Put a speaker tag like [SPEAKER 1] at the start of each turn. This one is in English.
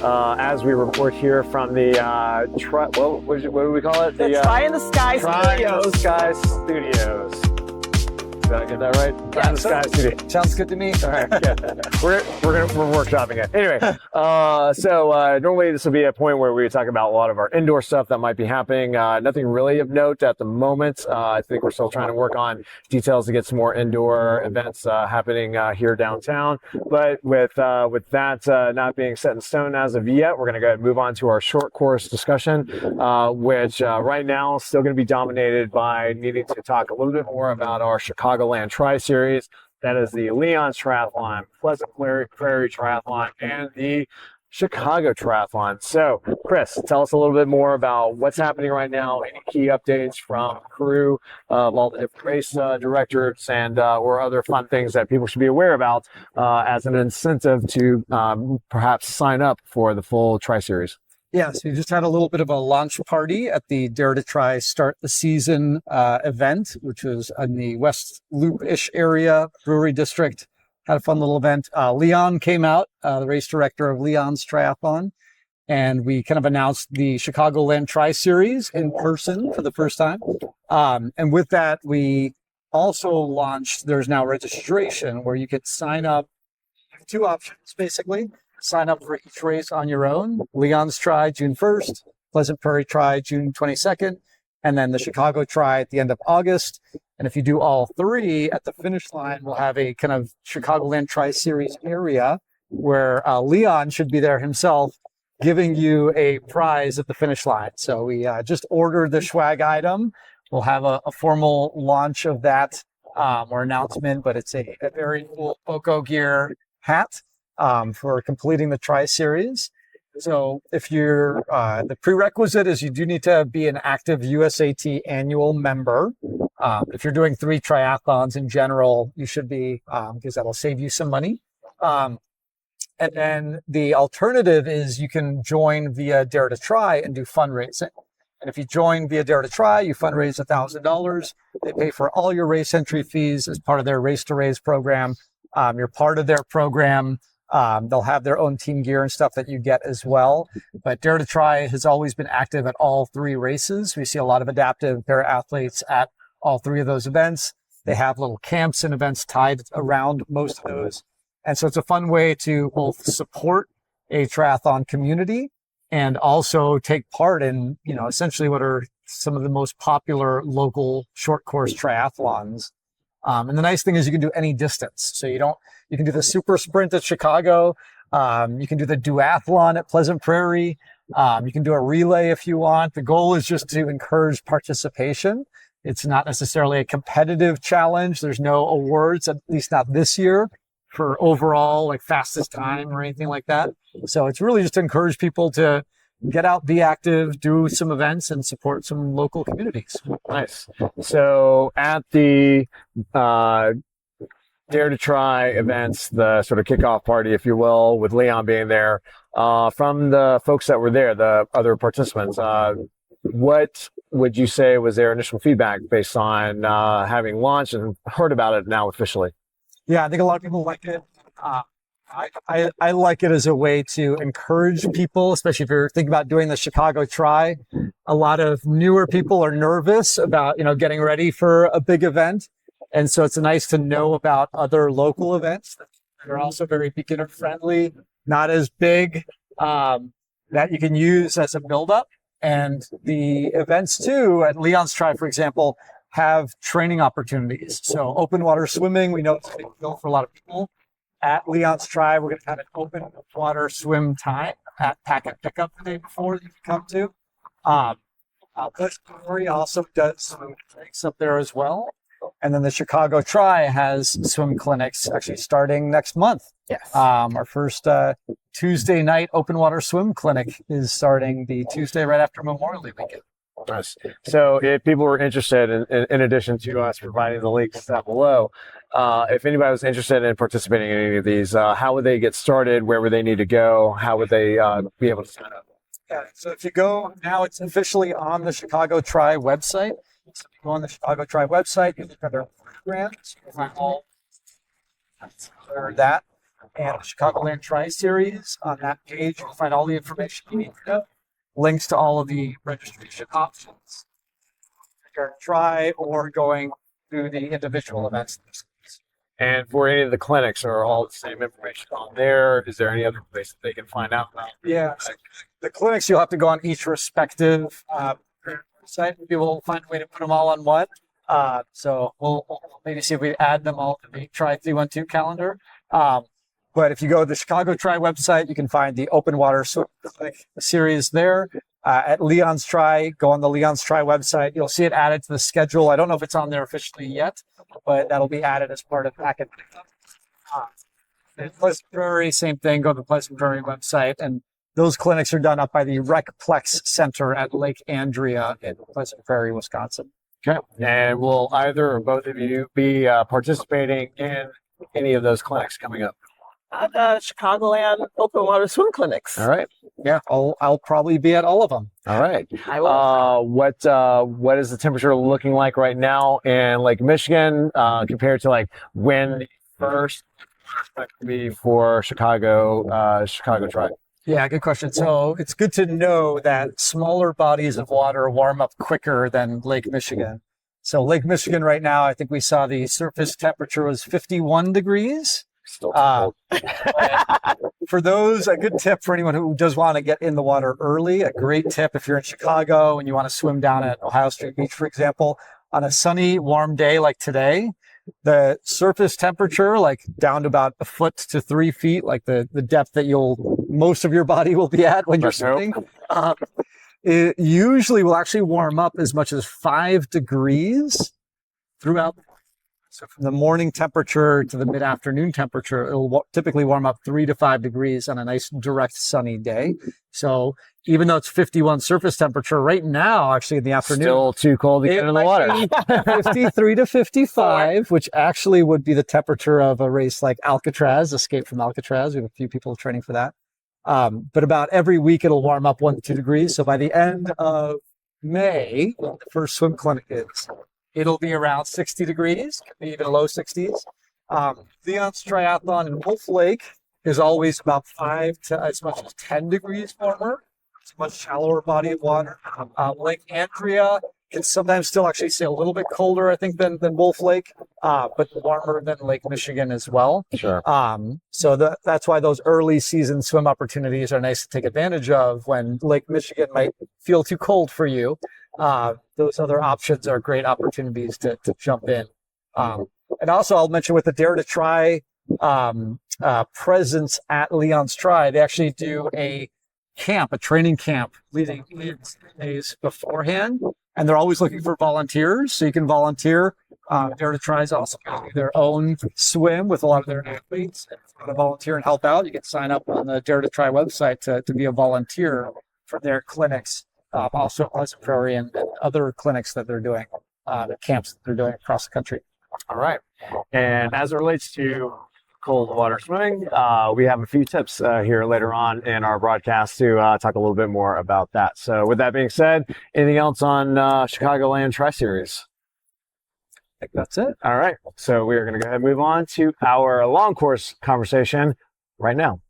[SPEAKER 1] as we report here from the what do we call it?
[SPEAKER 2] The Try in the Sky Studios.
[SPEAKER 1] In the Sky Studios. Did I get that right? Try in the Sky Studios.
[SPEAKER 2] Sounds good to me.
[SPEAKER 1] All right, yeah. We're workshopping it. Anyway, so normally this will be a point where we talk about a lot of our indoor stuff that might be happening. Nothing really of note at the moment. I think we're still trying to work on details to get some more indoor events happening here downtown. But with that not being set in stone as of yet, we're going to go ahead and move on to our short course discussion, which right now is still going to be dominated by needing to talk a little bit more about our CHICAGOLAND Tri-Series. That is the Leon's Triathlon, Pleasant Prairie Triathlon, and the Chicago Triathlon. So, Chris, tell us a little bit more about what's happening right now, any key updates from crew, all the different race directors, and or other fun things that people should be aware about as an incentive to perhaps sign up for the full Tri-Series.
[SPEAKER 2] Yeah, so we just had a little bit of a launch party at the Dare to Try Start the Season event, which was in the West Loop-ish area, Brewery District. Had a fun little event. Leon came out, the race director of Leon's Triathlon, and we kind of announced the CHICAGOLAND Tri-Series in person for the first time. And with that, we also launched, there's now registration where you could sign up. Two options, basically. Sign up for each race on your own. Leon's Tri, June 1st, Pleasant Prairie Tri, June 22nd, and then the Chicago Tri at the end of August. And if you do all three, at the finish line, we'll have a kind of CHICAGOLAND Tri-Series area where Leon should be there himself giving you a prize at the finish line. So we just ordered the swag item. We'll have a formal launch of that or announcement, but it's a very cool Poco Gear hat for completing the Tri-Series. So if you're, the prerequisite is you do need to be an active USAT annual member. If you're doing 3 triathlons in general, you should be, because that'll save you some money. And then the alternative is you can join via Dare to Try and do fundraising. And if you join via Dare to Try, you fundraise $1,000. They pay for all your race entry fees as part of their Race to Raise program. You're part of their program. They'll have their own team gear and stuff that you get as well. But Dare to Try has always been active at all 3 races. We see a lot of adaptive para-athletes at all 3 of those events. They have little camps and events tied around most of those. And so it's a fun way to both support a triathlon community and also take part in, you know, essentially what are some of the most popular local short course triathlons. And the nice thing is you can do any distance. So you can do the super sprint at Chicago. You can do the duathlon at Pleasant Prairie. You can do a relay if you want. The goal is just to encourage participation. It's not necessarily a competitive challenge. There's no awards, at least not this year, for overall like fastest time or anything like that. So it's really just to encourage people to get out, be active, do some events, and support some local communities.
[SPEAKER 1] Nice. So at the Dare to Try events, the sort of kickoff party, if you will, with Leon being there, from the folks that were there, the other participants, what would you say was their initial feedback based on having launched and heard about it now officially?
[SPEAKER 2] Yeah, I think a lot of people like it. I like it as a way to encourage people, especially if you're thinking about doing the Chicago Tri. A lot of newer people are nervous about, getting ready for a big event. And so it's nice to know about other local events that are also very beginner friendly, not as big, that you can use as a buildup. And the events too, at Leon's Tri, for example, have training opportunities. So open water swimming, we know it's a big deal for a lot of people. At Leon's Tri, we're going to have an open water swim time at pack and pickup the day before that you can come to. Pleasant Prairie also does some clinics up there as well. And then the Chicago Tri has swim clinics actually starting next month.
[SPEAKER 1] Yes.
[SPEAKER 2] Our first Tuesday night open water swim clinic is starting the Tuesday right after Memorial Day weekend.
[SPEAKER 1] Nice. So if people were interested, in addition to us providing the links down below, if anybody was interested in participating in any of these, how would they get started? Where would they need to go? How would they be able to sign up?
[SPEAKER 2] Yeah, so if you go, now it's officially on the Chicago Tri website. So if you go on the Chicago Tri website, you look at their programs, you can find all that. and the Chicagoland Tri-Series. On that page, you'll find all the information you need to know, links to all of the registration options, try or going through the individual events.
[SPEAKER 1] And for any of the clinics, are all the same information on there? Is there any other place that they can find out about?
[SPEAKER 2] Yeah, the clinics, you'll have to go on each respective site. Maybe we'll find a way to put them all on one. So we'll maybe see if we add them all to the Tri 312 calendar. But if you go to the Chicago Tri website, you can find the open water swim clinic series there. At Leon's Tri, go on the Leon's Tri website. You'll see it added to the schedule. I don't know if it's on there officially yet, but that'll be added as part of the packet. Pleasant Prairie, same thing. Go to the Pleasant Prairie website. And those clinics are done up by the Rec Plex Center at Lake Andrea in Pleasant Prairie, Wisconsin.
[SPEAKER 1] Okay. And will either or both of you be participating in any of those clinics coming up?
[SPEAKER 3] Chicagoland open water swim clinics.
[SPEAKER 1] All right.
[SPEAKER 2] Yeah, I'll probably be at all of them.
[SPEAKER 1] All right.
[SPEAKER 3] I will.
[SPEAKER 1] What is the temperature looking like right now in Lake Michigan compared to like when first expect to be for Chicago Tri?
[SPEAKER 2] Yeah, good question. So it's good to know that smaller bodies of water warm up quicker than Lake Michigan. So Lake Michigan right now, I think we saw the surface temperature was 51 degrees.
[SPEAKER 1] Still cold.
[SPEAKER 2] For those, a good tip for anyone who does want to get in the water early, a great tip if you're in Chicago and you want to swim down at Ohio Street Beach, for example, on a sunny, warm day like today, the surface temperature, like down to about a foot to 3 feet, like the depth that most of your body will be at when you're swimming, it usually will actually warm up as much as 5 degrees throughout. So from the morning temperature to the mid-afternoon temperature, it'll typically warm up 3 to 5 degrees on a nice, direct, sunny day. So even though it's 51 surface temperature right now, actually in the afternoon,
[SPEAKER 1] still too cold to get in the water.
[SPEAKER 2] 53 to 55, which actually would be the temperature of a race like Alcatraz, Escape from Alcatraz. We have a few people training for that. But about every week it'll warm up 1 to 2 degrees. So by the end of May, when the first swim clinic is, it'll be around 60 degrees, could be even low 60s. Leon's Triathlon in Wolf Lake is always about 5 to as much as 10 degrees warmer. It's a much shallower body of water. Lake Andrea can sometimes still actually stay a little bit colder, I think, than Wolf Lake, but warmer than Lake Michigan as well.
[SPEAKER 1] Sure.
[SPEAKER 2] So that's why those early season swim opportunities are nice to take advantage of when Lake Michigan might feel too cold for you. Those other options are great opportunities to jump in. And also I'll mention with the Dare to Try presence at Leon's Tri, they actually do a training camp leading days beforehand. And they're always looking for volunteers. So you can volunteer. Dare to Try is also going to do their own swim with a lot of their athletes. If you want to volunteer and help out, you can sign up on the Dare to Try website to be a volunteer for their clinics. Also Pleasant Prairie and other clinics that they're doing, the camps that they're doing across the country.
[SPEAKER 1] All right. And as it relates to cold water swimming, we have a few tips here later on in our broadcast to talk a little bit more about that. So with that being said, anything else on Chicagoland Tri-Series?
[SPEAKER 2] I think that's it.
[SPEAKER 1] All right. So we are going to go ahead and move on to our long course conversation right now.